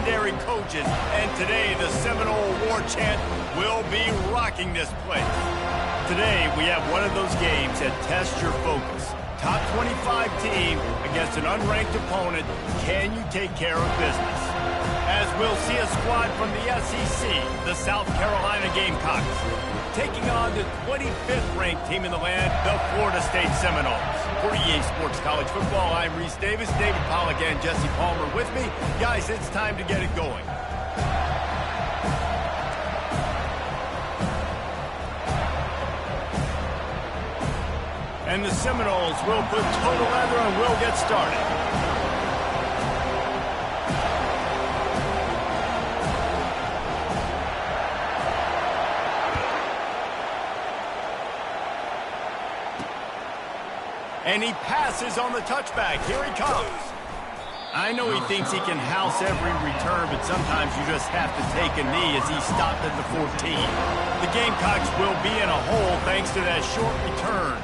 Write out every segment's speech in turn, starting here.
legendary coaches, and today the Seminole War Chant will be rocking this place. Today we have one of those games that tests your focus. Top 25 team against an unranked opponent. Can you take care of business? As we'll see a squad from the SEC, the South Carolina Gamecocks, taking on the 25th ranked team in the land, the Florida State Seminoles. For EA Sports College Football, I'm Reese Davis, David Pollack and Jesse Palmer with me. Guys, it's time to get it going. And the Seminoles will put total leather and we'll get started. And he passes on the touchback. Here he comes. I know he thinks he can house every return, but sometimes you just have to take a knee as he stopped at the 14. The Gamecocks will be in a hole thanks to that short return.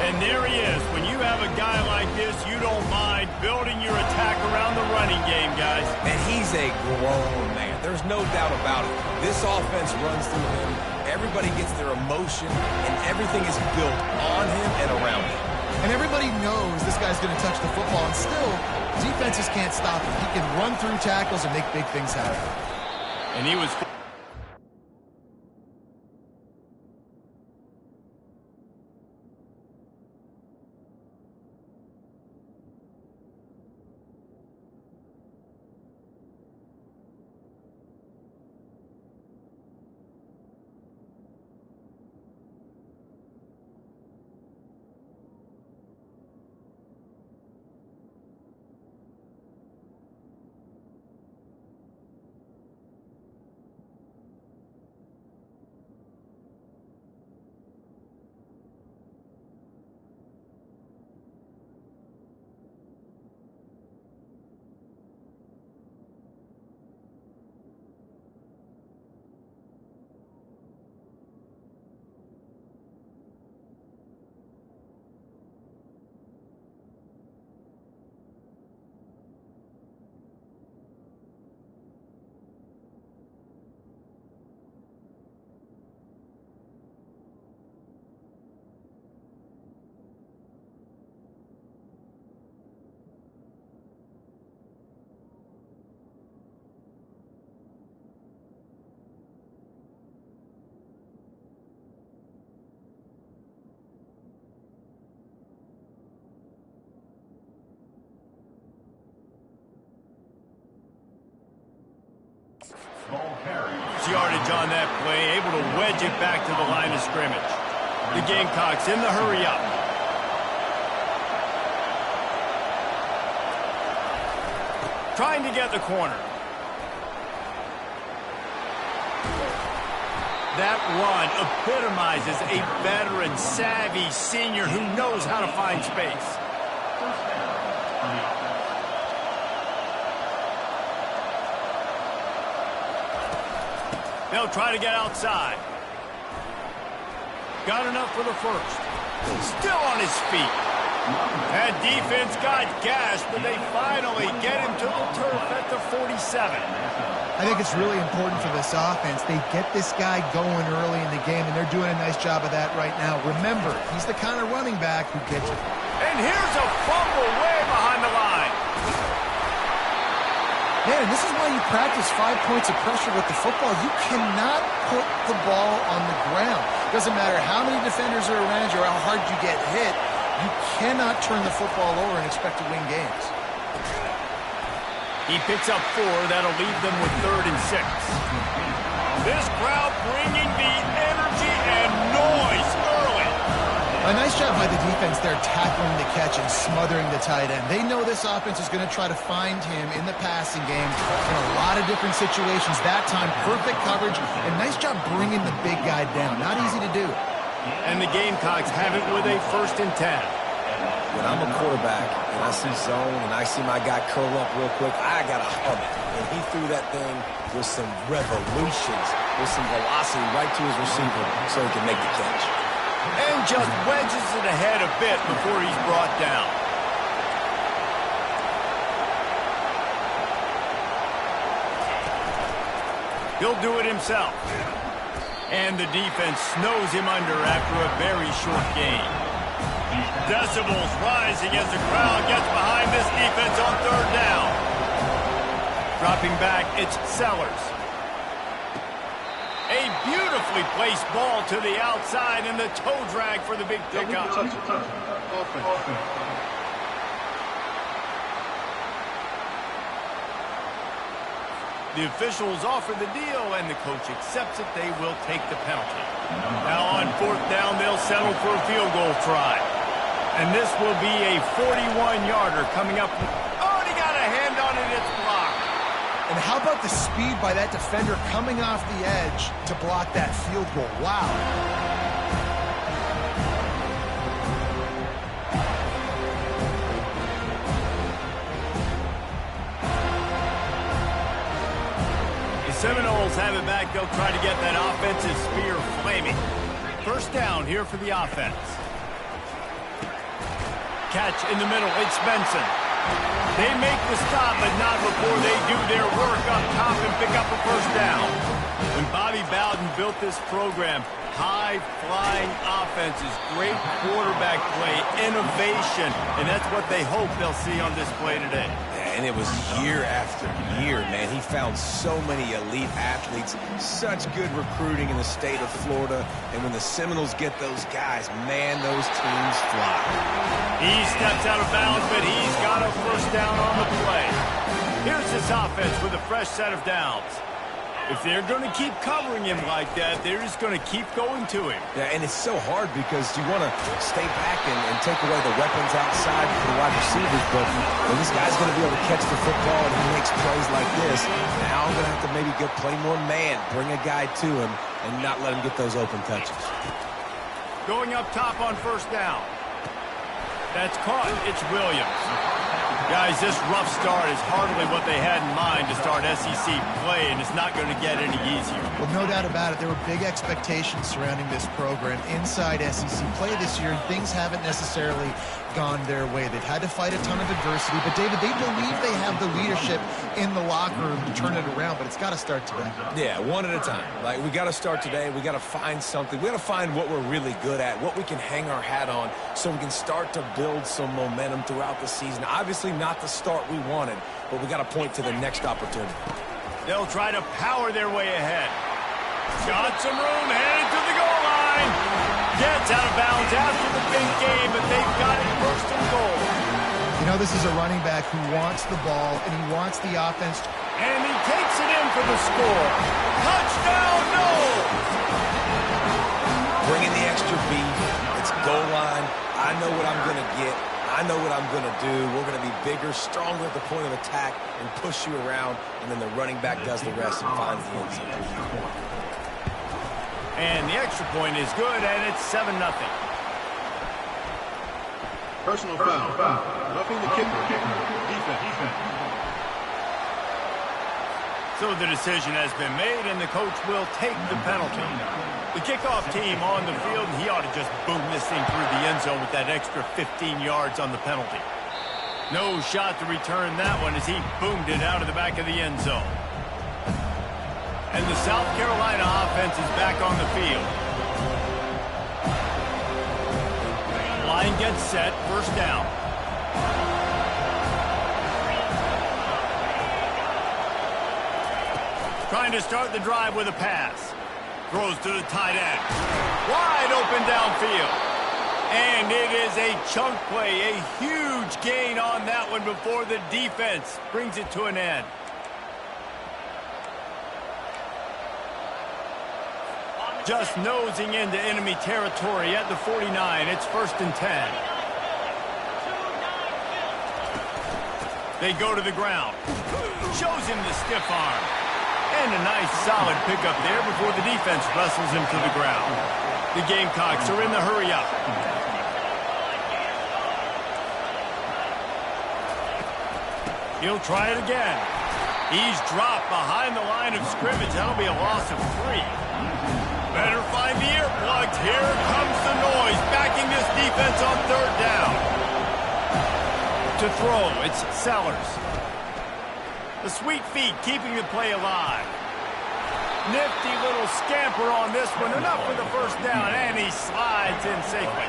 And there he is. When you have a guy like this, you don't mind building your attack around the running game, guys. And he's a grown man. There's no doubt about it. This offense runs through him. Everybody gets their emotion, and everything is built on him and around him. And everybody knows this guy's going to touch the football, and still, defenses can't stop him. He can run through tackles and make big things happen. And he was... Yardage on that play, able to wedge it back to the line of scrimmage. The Gamecocks in the hurry up. Trying to get the corner. That run epitomizes a veteran, savvy senior who knows how to find space. They'll try to get outside. Got enough for the first. Still on his feet. That defense got gashed, but they finally get him to the turf at the 47. I think it's really important for this offense. They get this guy going early in the game, and they're doing a nice job of that right now. Remember, he's the kind of running back who gets it. And here's a fumble way behind the line. Man, and this is why you practice 5 points of pressure with the football. You cannot put the ball on the ground. Doesn't matter how many defenders are around you or how hard you get hit. You cannot turn the football over and expect to win games. He picks up 4. That'll leave them with 3rd and 6. This crowd bringing the energy and noise early. A nice job by the defense there tackling the catch and smothering the tight end. They know this offense is going to try to find him in the passing game in a lot of different situations. That time, perfect coverage, and nice job bringing the big guy down. Not easy to do. And the Gamecocks have it with a 1st and 10. When I'm a quarterback and I see zone and I see my guy curl up real quick, I got to hum it. And he threw that thing with some revolutions, with some velocity right to his receiver so he can make the catch. And just wedges it ahead a bit before he's brought down. He'll do it himself. And the defense snows him under after a very short gain. Decibels rising as the crowd gets behind this defense on third down. Dropping back, it's Sellers. A beautifully placed ball to the outside and the toe drag for the big pickup. The officials offer the deal, and the coach accepts it. They will take the penalty. Now on fourth down, they'll settle for a field goal try. And this will be a 41-yarder coming up. Oh, and he got a hand on it. It's blocked. And how about the speed by that defender coming off the edge to block that field goal? Wow. Seminoles have it back. They'll try to get that offensive spear flaming. First down here for the offense. Catch in the middle. It's Benson. They make the stop, but not before they do their work up top and pick up a first down. When Bobby Bowden built this program, high-flying offenses, great quarterback play, innovation, and that's what they hope they'll see on display today. And it was year after year, man. He found so many elite athletes, such good recruiting in the state of Florida. And when the Seminoles get those guys, man, those teams fly. He steps out of bounds, but he's got a first down on the play. Here's this offense with a fresh set of downs. If they're going to keep covering him like that, they're just going to keep going to him. Yeah, and it's so hard because you want to stay back and take away the weapons outside for the wide receivers, but when this guy's going to be able to catch the football and he makes plays like this, now I'm going to have to maybe go play more man, bring a guy to him, and not let him get those open touches. Going up top on first down. That's caught. It's Williams. Guys, this rough start is hardly what they had in mind to start SEC play, and it's not going to get any easier. Well, no doubt about it. There were big expectations surrounding this program inside SEC play this year, and things haven't necessarily gone their way. They've had to fight a ton of adversity, but, David, they believe they have the leadership in the locker room to turn it around, but it's got to start today. Yeah, one at a time. Like, we got to start today. We got to find something. We got to find what we're really good at, what we can hang our hat on, so we can start to build some momentum throughout the season. Obviously, not the start we wanted, but we got to point to the next opportunity. They'll try to power their way ahead. Got some room, headed to the goal line. Gets out of bounds after the big game, but they've got it first and goal. You know, this is a running back who wants the ball, and he wants the offense. And he takes it in for the score. Touchdown, Noles! Bringing the extra beef. It's goal line. I know what I'm going to get. I know what I'm going to do. We're going to be bigger, stronger at the point of attack and push you around, and then the running back does the rest and finds the end zone. And the extra point is good, and it's 7-0. Personal foul. Roughing the kicker. Defense. So the decision has been made, and the coach will take the penalty. The kickoff team on the field, and he ought to just boom this thing through the end zone with that extra 15 yards on the penalty. No shot to return that one as he boomed it out of the back of the end zone. And the South Carolina offense is back on the field. Line gets set, first down. Trying to start the drive with a pass. Throws to the tight end. Wide open downfield. And it is a chunk play, a huge gain on that one before the defense brings it to an end. Just nosing into enemy territory at the 49. It's 1st and 10. They go to the ground. Shows him the stiff arm. And a nice solid pickup there before the defense wrestles him to the ground. The Gamecocks are in the hurry up. He'll try it again. He's dropped behind the line of scrimmage. That'll be a loss of 3. Better find the earplugs. Here comes the noise, backing this defense on third down. To throw, it's Sellers. The sweet feet keeping the play alive. Nifty little scamper on this one. Enough for the first down, and he slides in safely.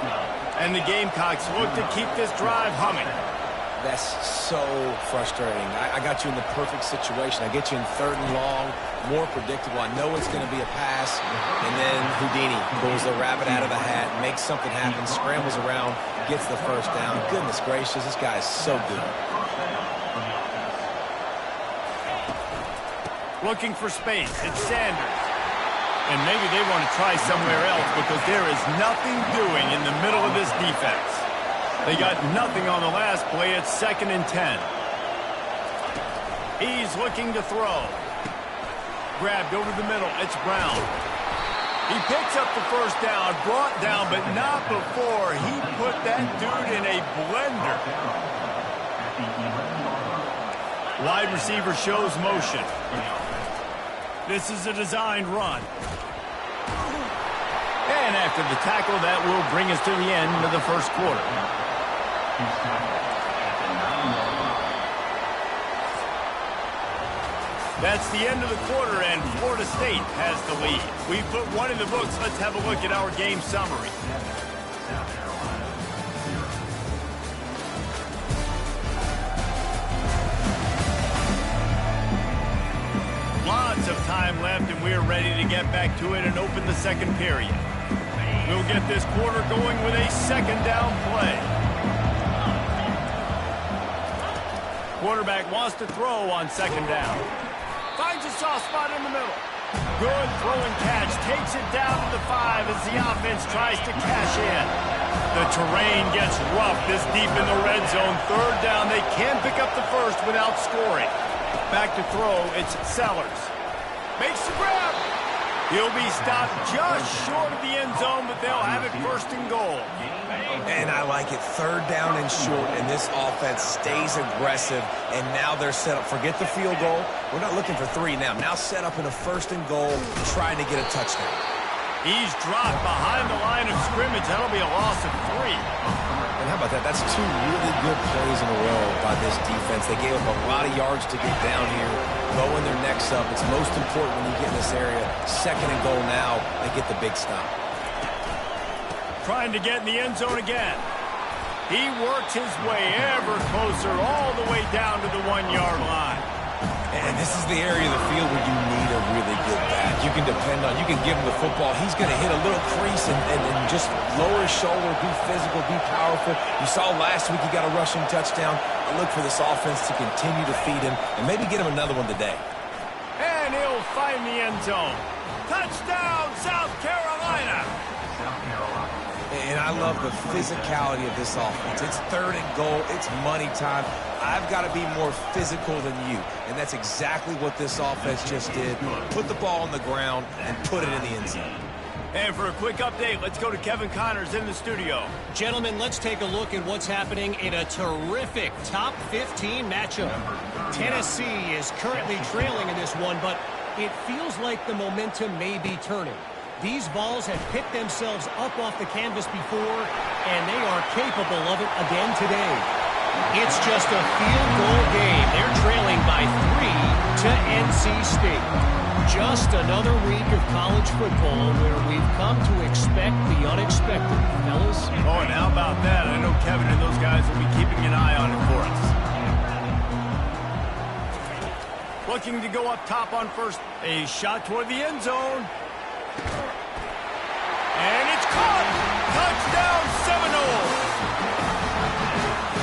And the Gamecocks look to keep this drive humming. That's so frustrating. I got you in the perfect situation. I get you in 3rd and long, more predictable. I know it's going to be a pass, and then Houdini pulls the rabbit out of the hat, makes something happen, scrambles around, gets the first down. Goodness gracious, this guy is so good. Looking for space. It's Sanders. And maybe they want to try somewhere else because there is nothing doing in the middle of this defense. They got nothing on the last play. It's 2nd and 10. He's looking to throw. Grabbed over the middle. It's Brown. He picks up the first down, brought down, but not before he put that dude in a blender. Wide receiver shows motion. This is a designed run. And after the tackle, that will bring us to the end of the first quarter. That's the end of the quarter, and Florida State has the lead. We put one in the books. Let's have a look at our game summary. Lots of time left, and we're ready to get back to it and open the second period. We'll get this quarter going with a 2nd down play. Quarterback wants to throw on 2nd down. Finds a soft spot in the middle. Good throw and catch. Takes it down to the 5 as the offense tries to cash in. The terrain gets rough this deep in the red zone. 3rd down. They can pick up the first without scoring. Back to throw. It's Sellers. Makes the grab. He'll be stopped just short of the end zone, but they'll have it 1st and goal. And I like it. 3rd down and short, and this offense stays aggressive, and now they're set up. Forget the field goal. We're not looking for 3 now. Now set up in a 1st and goal, trying to get a touchdown. He's dropped behind the line of scrimmage. That'll be a loss of 3. And how about that? That's 2 really good plays in a row by this defense. They gave up a lot of yards to get down here, blowing their necks up. It's most important when you get in this area. 2nd and goal now. They get the big stop. Trying to get in the end zone again. He works his way ever closer all the way down to the 1-yard line. And this is the area of the field where you need a really good back. You can depend on, you can give him the football. He's going to hit a little crease and just lower his shoulder, be physical, be powerful. You saw last week he got a rushing touchdown. I look for this offense to continue to feed him and maybe get him another one today. And he'll find the end zone. Touchdown, South Carolina. And I love the physicality of this offense. It's 3rd and goal. It's money time. I've got to be more physical than you. And that's exactly what this offense just did. Put the ball on the ground and put it in the end zone. And for a quick update, let's go to Kevin Connors in the studio. Gentlemen, let's take a look at what's happening in a terrific top 15 matchup. Tennessee is currently trailing in this one, but it feels like the momentum may be turning. These Vols have picked themselves up off the canvas before, and they are capable of it again today. It's just a field goal game. They're trailing by 3 to NC State. Just another week of college football where we've come to expect the unexpected, fellas. Oh, and how about that? I know Kevin and those guys will be keeping an eye on it for us. Looking to go up top on first. A shot toward the end zone. And it's caught! Touchdown, Seminoles!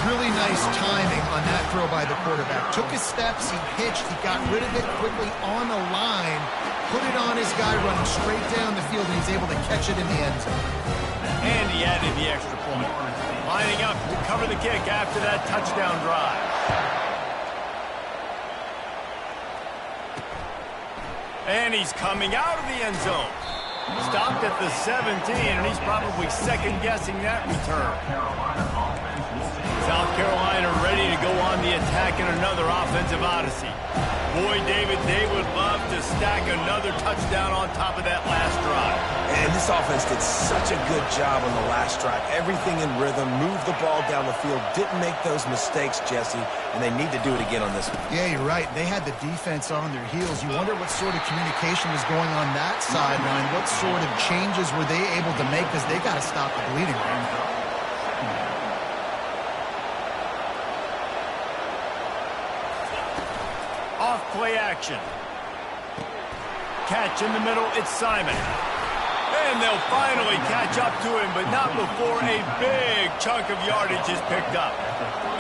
Really nice timing on that throw by the quarterback. Took his steps, he pitched, he got rid of it quickly on the line, put it on his guy running straight down the field, and he's able to catch it in the end zone. And he added the extra point. Lining up to cover the kick after that touchdown drive. And he's coming out of the end zone. Stopped at the 17, and he's probably second-guessing that return. South Carolina ready to go on the attack in another offensive odyssey. Boy, David, they would love to stack another touchdown on top of that last drive. And this offense did such a good job on the last drive. Everything in rhythm, moved the ball down the field, didn't make those mistakes, Jesse, and they need to do it again on this one. Yeah, you're right. They had the defense on their heels. You wonder what sort of communication was going on that sideline. What sort of changes were they able to make, because they got to stop the bleeding right now. Off play action. Catch in the middle, it's Simon. And they'll finally catch up to him, but not before a big chunk of yardage is picked up.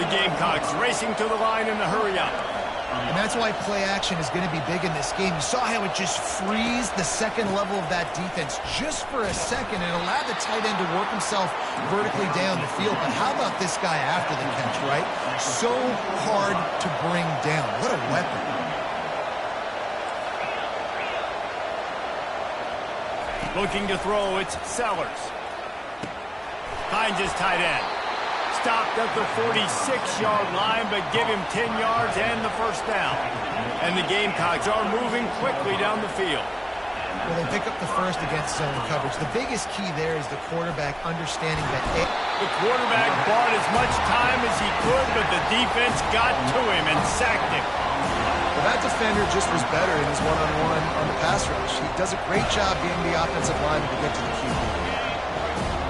The Gamecocks racing to the line in a hurry up. And that's why play action is going to be big in this game. You saw how it just frees the second level of that defense just for a second and allowed the tight end to work himself vertically down the field. But how about this guy after the catch, right? So hard to bring down. What a weapon. Looking to throw, it's Sellers. Finds his tight end. Stopped at the 46-yard line, but give him 10 yards and the first down. And the Gamecocks are moving quickly down the field. Well, they pick up the first against zone coverage. The biggest key there is the quarterback understanding that the quarterback bought as much time as he could, but the defense got to him and sacked him. Well, that defender just was better in his one-on-one on the pass rush. He does a great job getting the offensive lineman to get to the QB.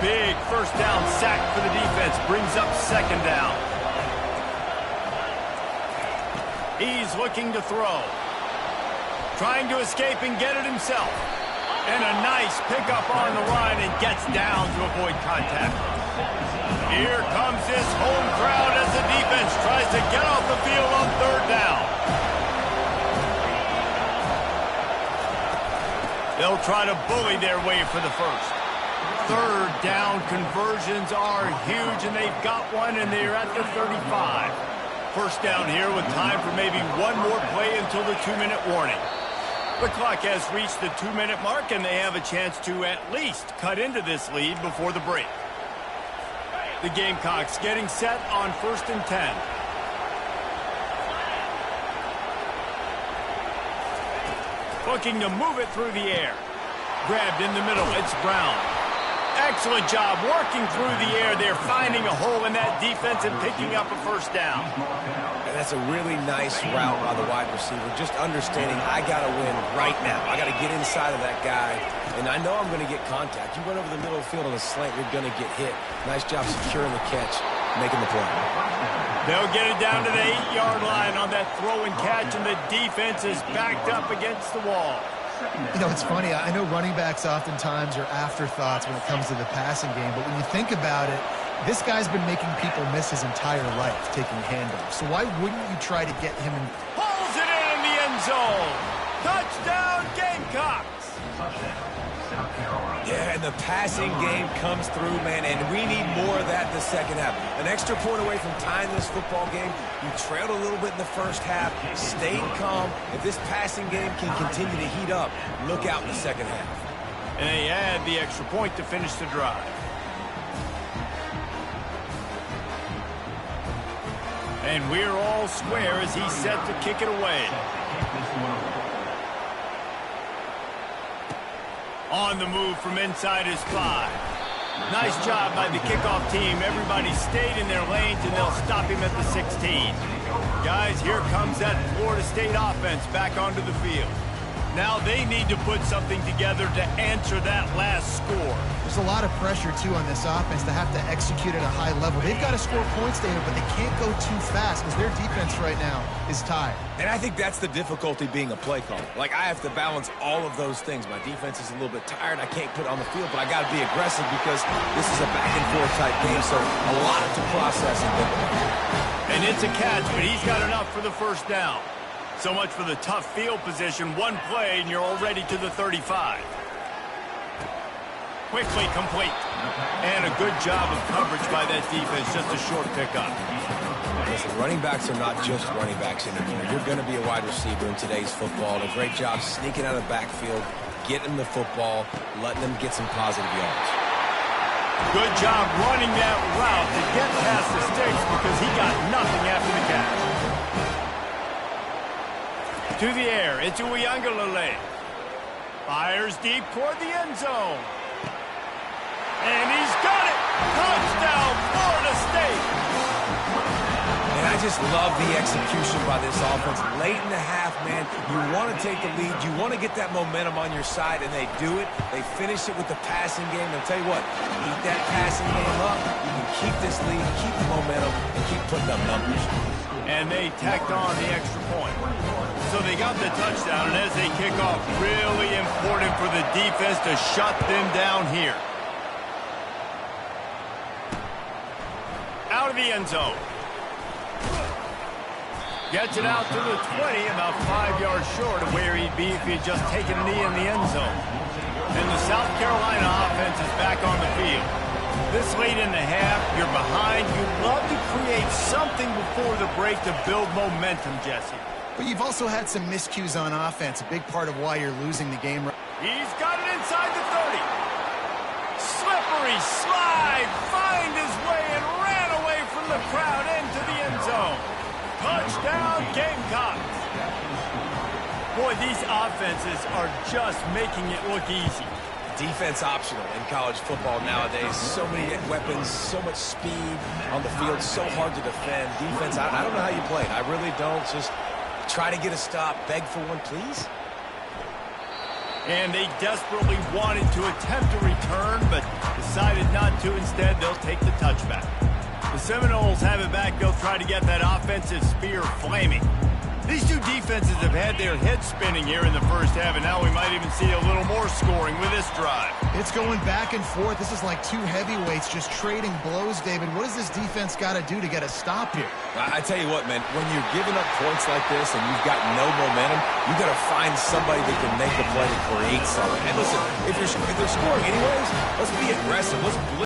Big first down sack for the defense. Brings up second down. He's looking to throw. Trying to escape and get it himself. And a nice pickup on the run and gets down to avoid contact. Here comes this home crowd as the defense tries to get off the field on third down. They'll try to bully their way for the first. Third down conversions are huge, and they've got one, and they're at the 35. First down here with time for maybe one more play until the 2-minute warning. The clock has reached the 2-minute mark, and they have a chance to at least cut into this lead before the break. The Gamecocks getting set on 1st and 10. Looking to move it through the air. Grabbed in the middle, it's Brown. Excellent job working through the air. They're finding a hole in that defense and picking up a first down. And that's a really nice route by the wide receiver. Just understanding I got to win right now. I got to get inside of that guy. And I know I'm going to get contact. You run over the middle of the field on a slant, you're going to get hit. Nice job securing the catch, making the play. They'll get it down to the 8-yard line on that throw and catch, and the defense is backed up against the wall. You know, it's funny. I know running backs oftentimes are afterthoughts when it comes to the passing game, but when you think about it, this guy's been making people miss his entire life taking handoffs. So why wouldn't you try to get him in? Pulls it in the end zone. Touchdown, Gamecocks. Yeah, and the passing game comes through, man, and we need more of that in the second half. An extra point away from tying this football game. You trailed a little bit in the first half, stayed calm. If this passing game can continue to heat up, look out in the second half. And they add the extra point to finish the drive. And we're all square as he's set to kick it away. On the move from inside his 5. Nice job by the kickoff team. Everybody stayed in their lanes, and they'll stop him at the 16. Guys, here comes that Florida State offense back onto the field. Now they need to put something together to answer that last score. There's a lot of pressure, too, on this offense to have to execute at a high level. They've got to score points, David, but they can't go too fast because their defense right now is tired. And I think that's the difficulty being a play caller. Like, I have to balance all of those things. My defense is a little bit tired. I can't put it on the field, but I got to be aggressive because this is a back-and-forth type game, so a lot to process and think about. And it's a catch, but he's got enough for the first down. So much for the tough field position. One play, and you're already to the 35. Quickly complete. And a good job of coverage by that defense. Just a short pickup. Listen, running backs are not just running backs anymore. You're going to be a wide receiver in today's football. A great job sneaking out of the backfield, getting the football, letting them get some positive yards. Good job running that route to get past the sticks because he got nothing after the catch. To the air, it's Uiagalelei. Fires deep toward the end zone. And he's got it! Touchdown, Florida State! And I just love the execution by this offense. Late in the half, man, you want to take the lead. You want to get that momentum on your side, and they do it. They finish it with the passing game. And I'll tell you what, keep that passing game up. You can keep this lead, keep the momentum, and keep putting up numbers. And they tacked on the extra point. So they got the touchdown, and as they kick off, really important for the defense to shut them down here. Out of the end zone. Gets it out to the 20, about 5 yards short of where he'd be if he had just taken a knee in the end zone. And the South Carolina offense is back on the field. This late in the half, you're behind. You'd love to create something before the break to build momentum, Jesse. But you've also had some miscues on offense, a big part of why you're losing the game. He's got it inside the 30. Slippery slide, find his way and ran away from the crowd into the end zone. Touchdown, Gamecocks. Boy, these offenses are just making it look easy. Defense optional in college football nowadays. So many weapons, so much speed on the field, so hard to defend. Defense, I don't know how you play it. I really don't. Just try to get a stop, beg for one, please. And they desperately wanted to attempt a return, but decided not to. Instead, they'll take the touchback. The Seminoles have it back. They'll try to get that offensive spear flaming. These two defenses have had their heads spinning here in the first half, and now we might even see a little more scoring with this drive. It's going back and forth. This is like two heavyweights just trading blows, David. What does this defense got to do to get a stop here? I tell you what, man, when you're giving up points like this and you've got no momentum, you got to find somebody that can make a play to create something. And listen, if they're scoring anyways, let's be aggressive. Let's